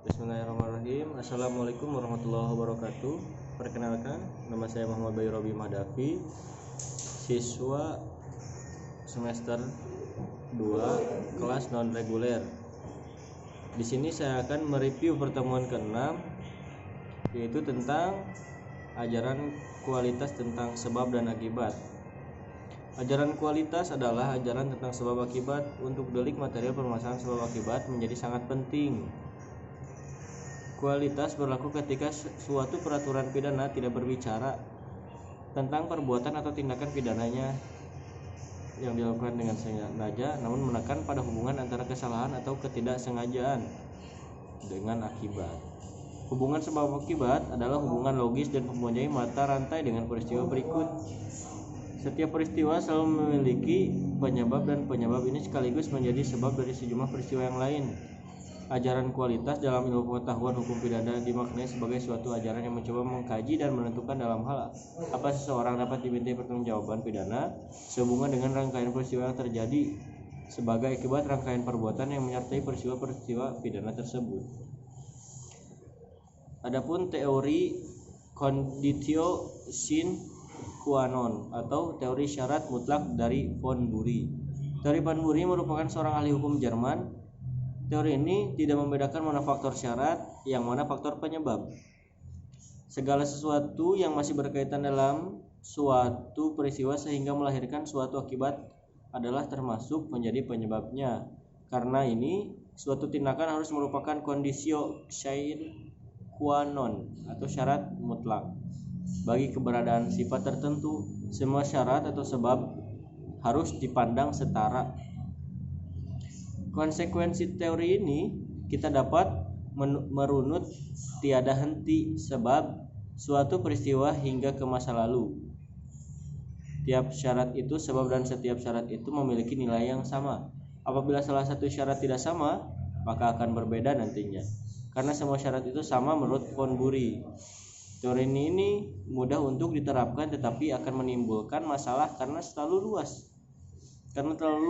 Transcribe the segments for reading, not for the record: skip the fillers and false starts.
Bismillahirrahmanirrahim. Assalamualaikum warahmatullahi wabarakatuh. Perkenalkan, nama saya Muhammad Bayu Robi Mahdavi, siswa semester 2 kelas non reguler. Di sini saya akan mereview pertemuan ke-6, yaitu tentang ajaran kualitas tentang sebab dan akibat. Ajaran kualitas adalah ajaran tentang sebab akibat. Untuk delik material permasalahan sebab akibat menjadi sangat penting. Kualitas berlaku ketika suatu peraturan pidana tidak berbicara tentang perbuatan atau tindakan pidananya yang dilakukan dengan sengaja, namun menekan pada hubungan antara kesalahan atau ketidaksengajaan dengan akibat. Hubungan sebab akibat adalah hubungan logis dan mempunyai mata rantai dengan peristiwa berikut. Setiap peristiwa selalu memiliki penyebab, dan penyebab ini sekaligus menjadi sebab dari sejumlah peristiwa yang lain. Ajaran kualitas dalam ilmu pengetahuan hukum pidana dimaknai sebagai suatu ajaran yang mencoba mengkaji dan menentukan dalam hal apa seseorang dapat dimintai pertanggungjawaban pidana sehubungan dengan rangkaian peristiwa yang terjadi sebagai akibat rangkaian perbuatan yang menyertai peristiwa-peristiwa pidana tersebut. Adapun teori conditio sine qua non atau teori syarat mutlak dari von Bury. Teori von Bury merupakan seorang ahli hukum Jerman. Teori ini tidak membedakan mana faktor syarat, yang mana faktor penyebab. Segala sesuatu yang masih berkaitan dalam suatu peristiwa sehingga melahirkan suatu akibat adalah termasuk menjadi penyebabnya. Karena ini, suatu tindakan harus merupakan conditio sine qua non atau syarat mutlak. Bagi keberadaan sifat tertentu, semua syarat atau sebab harus dipandang setara. Konsekuensi teori ini kita dapat merunut tiada henti sebab suatu peristiwa hingga ke masa lalu. Tiap syarat itu sebab dan setiap syarat itu memiliki nilai yang sama. Apabila salah satu syarat tidak sama, maka akan berbeda nantinya. Karena semua syarat itu sama menurut von Bury. Teori ini mudah untuk diterapkan tetapi akan menimbulkan masalah karena terlalu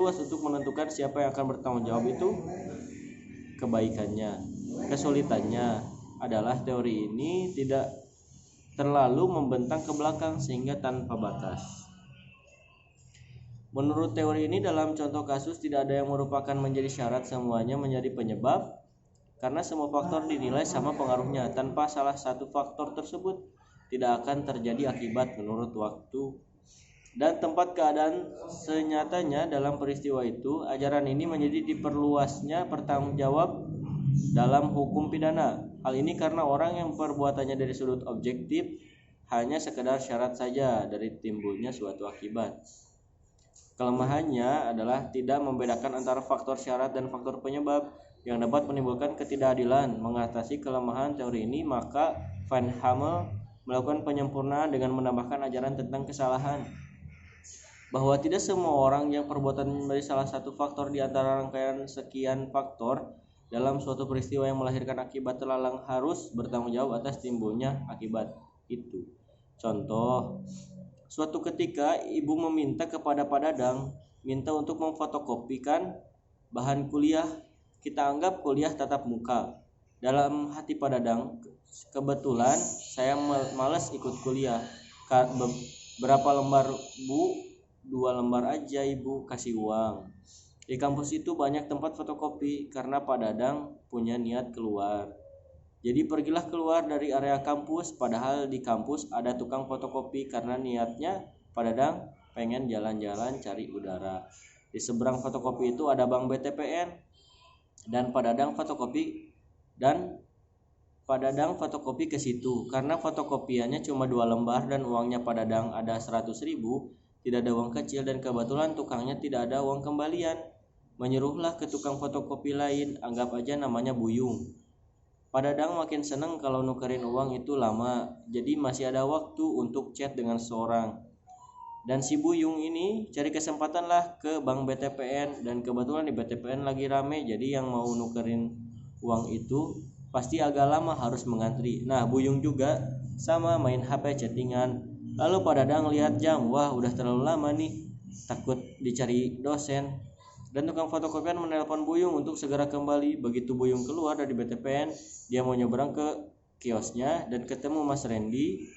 luas untuk menentukan siapa yang akan bertanggung jawab. Itu kebaikannya. Kesulitannya adalah teori ini tidak terlalu membentang ke belakang sehingga tanpa batas. Menurut teori ini, dalam contoh kasus tidak ada yang merupakan menjadi syarat, semuanya menjadi penyebab karena semua faktor dinilai sama pengaruhnya. Tanpa salah satu faktor tersebut tidak akan terjadi akibat menurut waktu dan tempat keadaan senyatanya dalam peristiwa itu. Ajaran ini menjadi diperluasnya pertanggungjawab dalam hukum pidana. Hal ini karena orang yang perbuatannya dari sudut objektif hanya sekedar syarat saja dari timbulnya suatu akibat. Kelemahannya adalah tidak membedakan antara faktor syarat dan faktor penyebab yang dapat menimbulkan ketidakadilan. Mengatasi kelemahan teori ini, maka Van Hammel melakukan penyempurnaan dengan menambahkan ajaran tentang kesalahan, bahwa tidak semua orang yang perbuatan dari salah satu faktor di antara rangkaian sekian faktor dalam suatu peristiwa yang melahirkan akibat terlalang harus bertanggung jawab atas timbulnya akibat itu. Contoh, suatu ketika ibu meminta kepada Pak Dadang minta untuk memfotokopikan bahan kuliah. Kita anggap kuliah tatap muka. Dalam hati Pak Dadang, kebetulan saya malas ikut kuliah. Berapa lembar, Bu? 2 lembar aja, Ibu, kasih uang. Di kampus itu banyak tempat fotokopi karena Pak Dadang punya niat keluar. Jadi pergilah keluar dari area kampus, padahal di kampus ada tukang fotokopi karena niatnya Pak Dadang pengen jalan-jalan cari udara. Di seberang fotokopi itu ada bank BTPN dan Pak Dadang fotokopi ke situ. Karena fotokopiannya cuma 2 lembar dan uangnya Pak Dadang ada 100.000, tidak ada uang kecil, dan kebetulan tukangnya tidak ada uang kembalian. Menyuruhlah ke tukang fotokopi lain, anggap aja namanya Buyung. Pak Dadang makin seneng kalau nukerin uang itu lama, jadi masih ada waktu untuk chat dengan seorang. Dan si Buyung ini cari kesempatan lah ke bank BTPN, dan kebetulan di BTPN lagi rame, jadi yang mau nukerin uang itu pasti agak lama harus mengantri. Nah, Buyung juga sama main HP chattingan. Lalu Pak Dadang lihat jam, wah udah terlalu lama nih, takut dicari dosen. Dan tukang fotokopian menelpon Buyung untuk segera kembali. Begitu Buyung keluar dari BTPN, dia mau nyebrang ke kiosnya dan ketemu Mas Randy.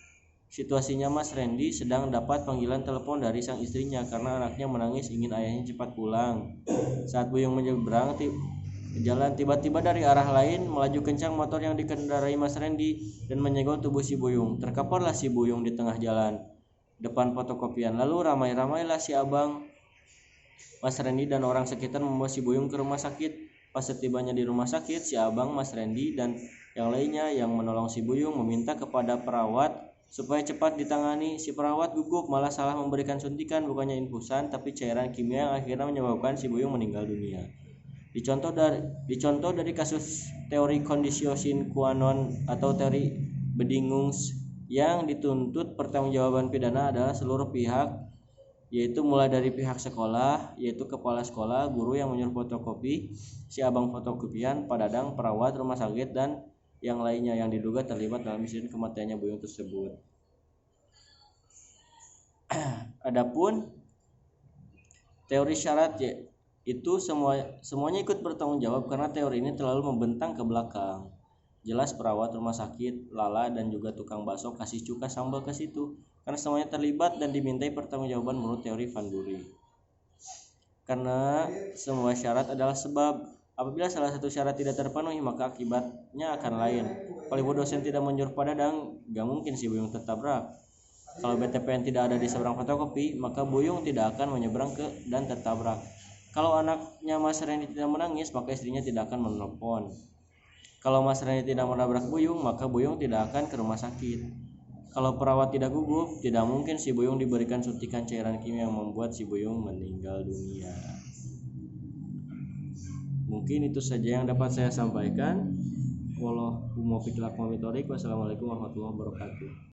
Situasinya Mas Randy sedang dapat panggilan telepon dari sang istrinya karena anaknya menangis ingin ayahnya cepat pulang. Saat Buyung menyeberang jalan, tiba-tiba dari arah lain melaju kencang motor yang dikendarai Mas Randy dan menyenggol tubuh si Buyung. Terkaparlah si Buyung di tengah jalan depan fotokopian. Lalu ramai-ramailah si abang, Mas Randy dan orang sekitar membawa si Buyung ke rumah sakit. Pas setibanya di rumah sakit, si abang, Mas Randy dan yang lainnya yang menolong si Buyung meminta kepada perawat supaya cepat ditangani. Si perawat gugup, malah salah memberikan suntikan, bukannya infusan tapi cairan kimia yang akhirnya menyebabkan si Buyung meninggal dunia. Dicontoh dari kasus teori kondisio sine qua non atau teori Bedingung's yang dituntut pertanggungjawaban pidana adalah seluruh pihak, yaitu mulai dari pihak sekolah, yaitu kepala sekolah, guru yang menyuruh fotokopi, si abang fotokopian, Pak Dadang, perawat rumah sakit, dan yang lainnya yang diduga terlibat dalam insiden kematiannya Buyung tersebut. Adapun teori syarat itu semuanya ikut bertanggung jawab karena teori ini terlalu membentang ke belakang. Jelas perawat rumah sakit, Lala, dan juga tukang bakso kasih cuka sambal ke situ karena semuanya terlibat dan dimintai pertanggungjawaban menurut teori Van Bury. Karena semua syarat adalah sebab. Apabila salah satu syarat tidak terpenuhi, maka akibatnya akan lain. Kalau ibu dosen tidak menyuruh Pak Dadang, gak mungkin si Buyung tertabrak. Kalau BTPN tidak ada di seberang fotokopi, maka Buyung tidak akan menyeberang ke dan tertabrak. Kalau anaknya Mas Randy tidak menangis, maka istrinya tidak akan menelpon. Kalau Mas Randy tidak menabrak Buyung, maka Buyung tidak akan ke rumah sakit. Kalau perawat tidak gugup, tidak mungkin si Buyung diberikan suntikan cairan kimia yang membuat si Buyung meninggal dunia. Mungkin itu saja yang dapat saya sampaikan. Wassalamualaikum warahmatullahi wabarakatuh.